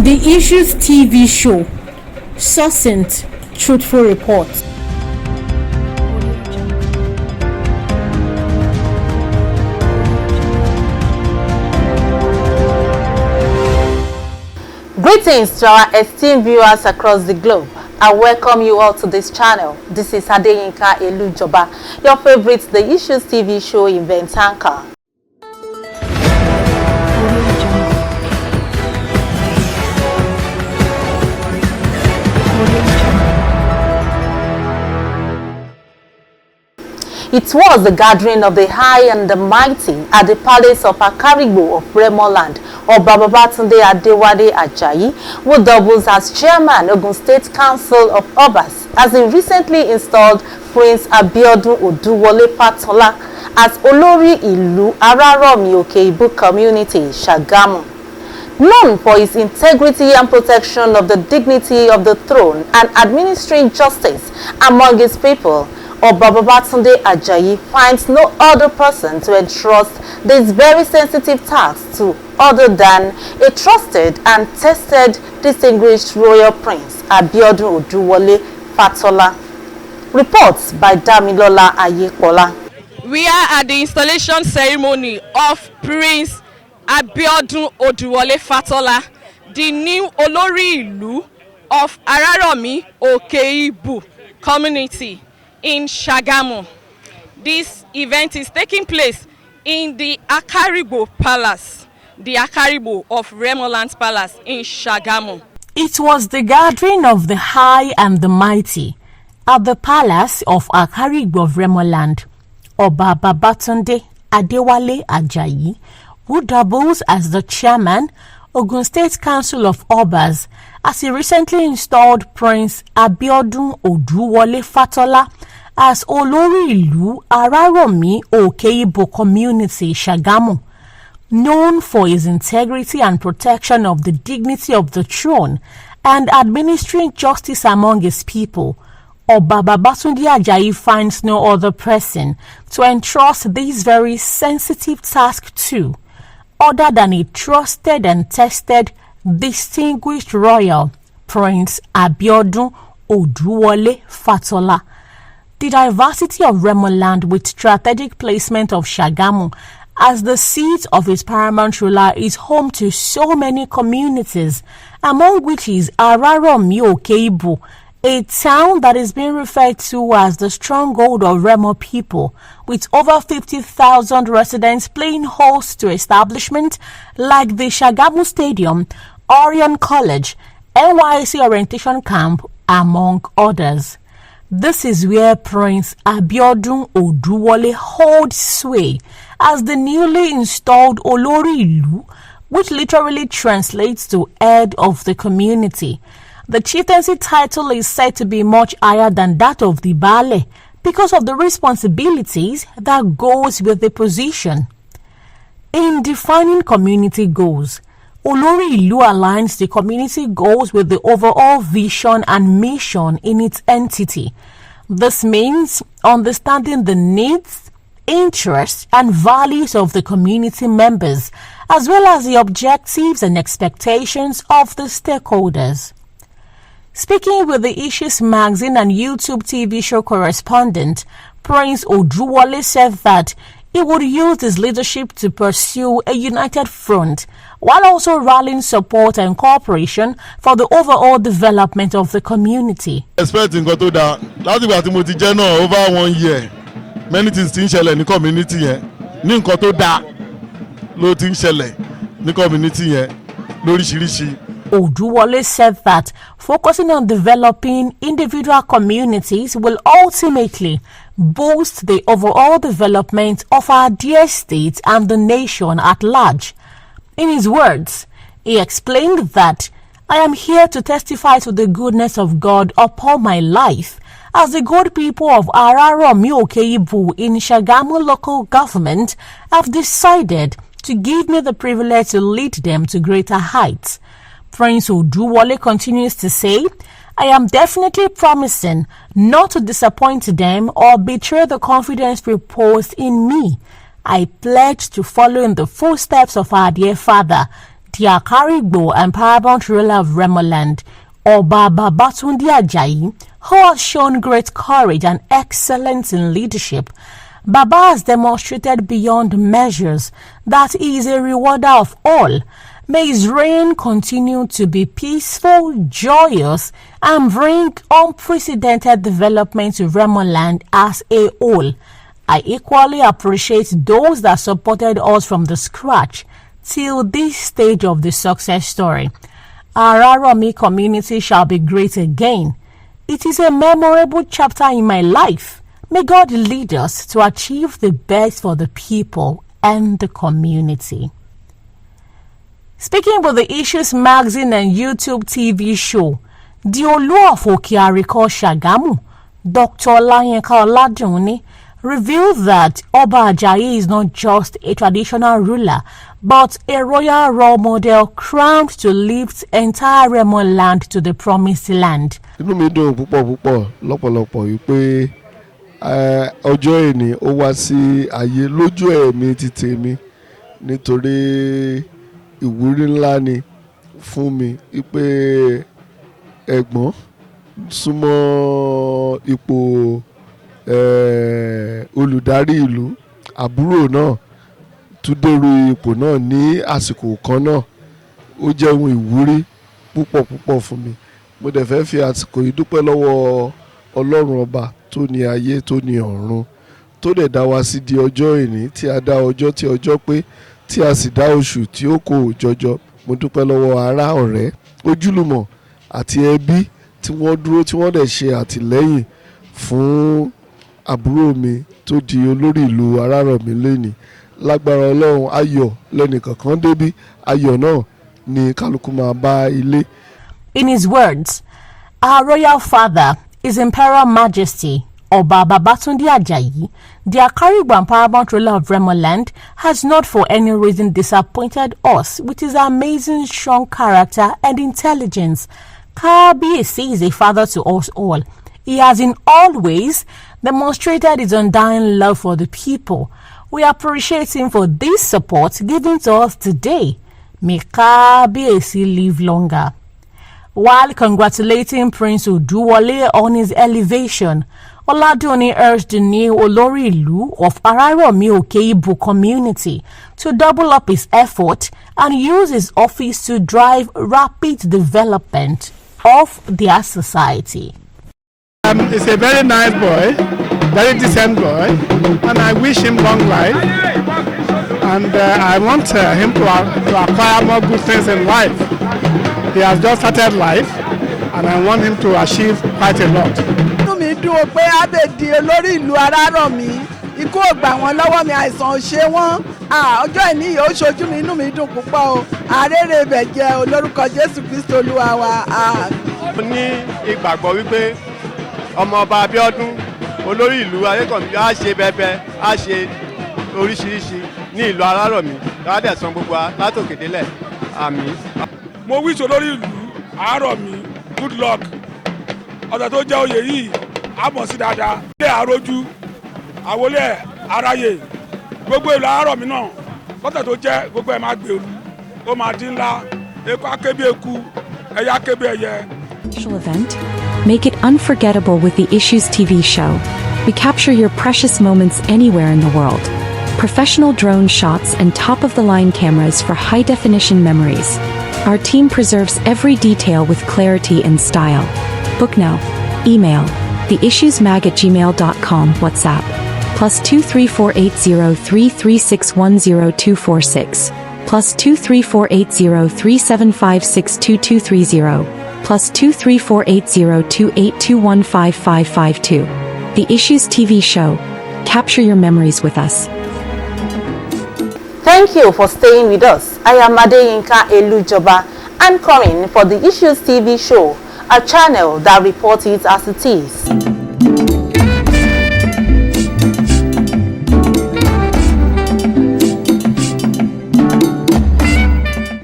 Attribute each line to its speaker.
Speaker 1: The Issues TV show, succinct, truthful reports.
Speaker 2: Greetings to our esteemed viewers across the globe. I welcome you all to this channel. This is Adeyinka Elujoba, your favorite The Issues TV show event anchor. It was the gathering of the high and the mighty at the palace of Akarigbo of Remoland, or Babatunde Adewale Ajayi, who doubles as chairman Ogun State Council of Obas, as he recently installed Prince Abiodun Oduwole Fatola as Olori Ilu Araromi Akarigbo community, Shagamu. Known for his integrity and protection of the dignity of the throne and administering justice among his people, Babatunde Ajayi finds no other person to entrust this very sensitive task to other than a trusted and tested distinguished royal prince, Abiodun Oduwole Fatola. Reports by Damilola Ayekola.
Speaker 3: We are at the installation ceremony of Prince Abiodun Oduwole Fatola, the new Olori Ilu of Araromi Akarigbo community in Shagamu. This event is taking place in the Akarigbo Palace, the Akarigbo of Remoland Palace in Shagamu.
Speaker 4: It was the gathering of the high and the mighty at the palace of Akarigbo of Remoland, Oba Babatunde Adewale Ajayi, who doubles as the chairman, Ogun State Council of Obas, as he recently installed Prince Abiodun Oduwole Fatola as Olori Ilu Araromi Akarigbo community, Shagamu. Known for his integrity and protection of the dignity of the throne and administering justice among his people, Oba Babatunde Ajayi finds no other person to entrust this very sensitive task to, other than a trusted and tested distinguished royal Prince Abiodun Oduwole Fatola. The diversity of Remoland with strategic placement of Shagamu as the seat of its paramount ruler is home to so many communities, among which is Araromi Akarigbo, a town that is being referred to as the stronghold of Remo people, with over 50,000 residents playing host to establishments like the Shagamu Stadium, Orion College, NYC Orientation Camp, among others. This is where Prince Abiodun Oduwole holds sway as the newly installed Olori Ilu, which literally translates to head of the community. The chieftaincy title is said to be much higher than that of the Baale because of the responsibilities that goes with the position. In defining community goals, Olori Ilu aligns the community goals with the overall vision and mission in its entity. This means understanding the needs, interests, and values of the community members, as well as the objectives and expectations of the stakeholders. Speaking with the Issues magazine and YouTube TV show correspondent, Prince Oduwole said that he would use his leadership to pursue a united front, while also rallying support and cooperation for the overall development of the community.
Speaker 5: Expecting that over 1 year, many things in the community here.
Speaker 4: Oduwole said that focusing on developing individual communities will ultimately boost the overall development of our dear state and the nation at large. In his words, he explained that, "I am here to testify to the goodness of God upon my life, as the good people of Araromi Akarigbo in Shagamu local government have decided to give me the privilege to lead them to greater heights." Prince Oduwole continues to say, "I am definitely promising not to disappoint them or betray the confidence reposed in me. I pledge to follow in the footsteps of our dear father, the Akarigbo and paramount ruler of Remoland, Oba Babatunde Ajayi, who has shown great courage and excellence in leadership. Baba has demonstrated beyond measures that he is a rewarder of all. May his reign continue to be peaceful, joyous, and bring unprecedented development to Remoland as a whole. I equally appreciate those that supported us from the scratch till this stage of the success story. Araromi community shall be great again. It is a memorable chapter in my life. May God lead us to achieve the best for the people and the community. Speaking about the Issues magazine and YouTube TV show, the Olu of Okeariko Shagamu, Dr. Olayinka Oladunni, revealed that Oba Ajayi is not just a traditional ruler, but a royal role model crowned to lift entire Remo land to the promised land.
Speaker 5: Inú mi dùn púpọ̀ lọ́pọ̀lọpọ̀ wípé ọjọ́ ẹni ó wá sí ayé lójú ẹ̀mí ti tèmi nítorí ìwúrí ńlá ni fún mi wípé ẹ̀gbọ́n súnmọ́ ipò olùdarí ìlú, àbúrò náà tún dèrò ipò náà ní àsìkò kan náà. Ó jẹ́ ohun ìwúrí púpọ̀ fún mi. Mo dẹ̀ fẹ́ fi àsìkò yìí dúpẹ́ lọ́wọ́ Ọlọ́run ọba tó ní ayé tó ní ọ̀run, tó dẹ̀ dá wa sí di ọjọ́ ìní, tí a dá ọjọ́ tí ọjọ́ pé, tí a sì dá oṣù tí ó kò jọjọ. Mo dúpẹ́ lọ́wọ́ ará, ọ̀rẹ́, ojúlùmọ̀ àti ẹbí tí wọ́n dúró, tí wọ́n dẹ̀ ṣe àtìlẹ́yìn fún àbúrò mi tó di olórí ìlú Araromi lẹ́ni. Lágbára Ọlọ́run, ayọ̀ lẹ́nìkankan débí, ayọ̀ náà ni kálukú máa bá ilé.
Speaker 4: In his words, our royal father, His Imperial Majesty Oba Babatunde Ajayi, the Akarigbo and paramount ruler of Remoland, has not for any reason disappointed us with his amazing strong character and intelligence. Kabiyesi is a father to us all. He has in all ways demonstrated his undying love for the people. We appreciate him for this support given to us today. May Kabiyesi live longer. While congratulating Prince Oduwole on his elevation, Oladunni urged the new Olori Ilu of Araromi Okeibo community to double up his effort and use his office to drive rapid development of their society.
Speaker 6: He's a very nice boy, very decent boy, and I wish him long life. And I want him to acquire more good things in life. He has just started life, and I want him to achieve quite a lot.
Speaker 7: Inú mi dùn pé Abedi olórí ìlú Araromi, ikú ò gbà wọ́n lọ́wọ́ mi, àìsàn ò ṣe wọ́n. Ọjọ́ ìní yìí ó ṣojú mi, inú mi dùn púpọ̀ o. Àrèrè ibẹ̀ jẹ́ olórúkọ Jésù Kristi Olúwa wa.
Speaker 8: Mo ní ìgbàgbọ́ wípé ọmọ ọba Abiodun olórí ìlú Ayékànmí á ṣe bẹbẹ, á ṣe oríṣiríṣi ní ìlú Araromi, ládẹ san gbogbo látòkè délẹ̀. Àmín.
Speaker 9: Mo wish olórí ìlú Araromi good luck. Ọ̀sẹ̀ tó jẹ́ oyè yìí á mọ̀ sí dáadáa. Ilé àrójú àwọlé aráyè gbogbo ìlú Araromi náà lọ́sẹ̀ tó jẹ́ gbogbo ẹ̀ máa gbèrú, ó máa dín ńlá, eku akébí eku, ẹyẹ akébí ẹyẹ.
Speaker 10: Special event, make it unforgettable with the Issues TV show. We capture your precious moments anywhere in the world. Professional drone shots and top-of-the-line cameras for high-definition memories. Our team preserves every detail with clarity and style. Book now. Email theissuesmag@gmail.com. WhatsApp +2348033610246 +2348037562230 +2348028215552. The Issues TV show. Capture your memories with us.
Speaker 2: Thank you for staying with us. I am Adeyinka Elujoba, anchoring for the Issues TV show, a channel that reports it as it is.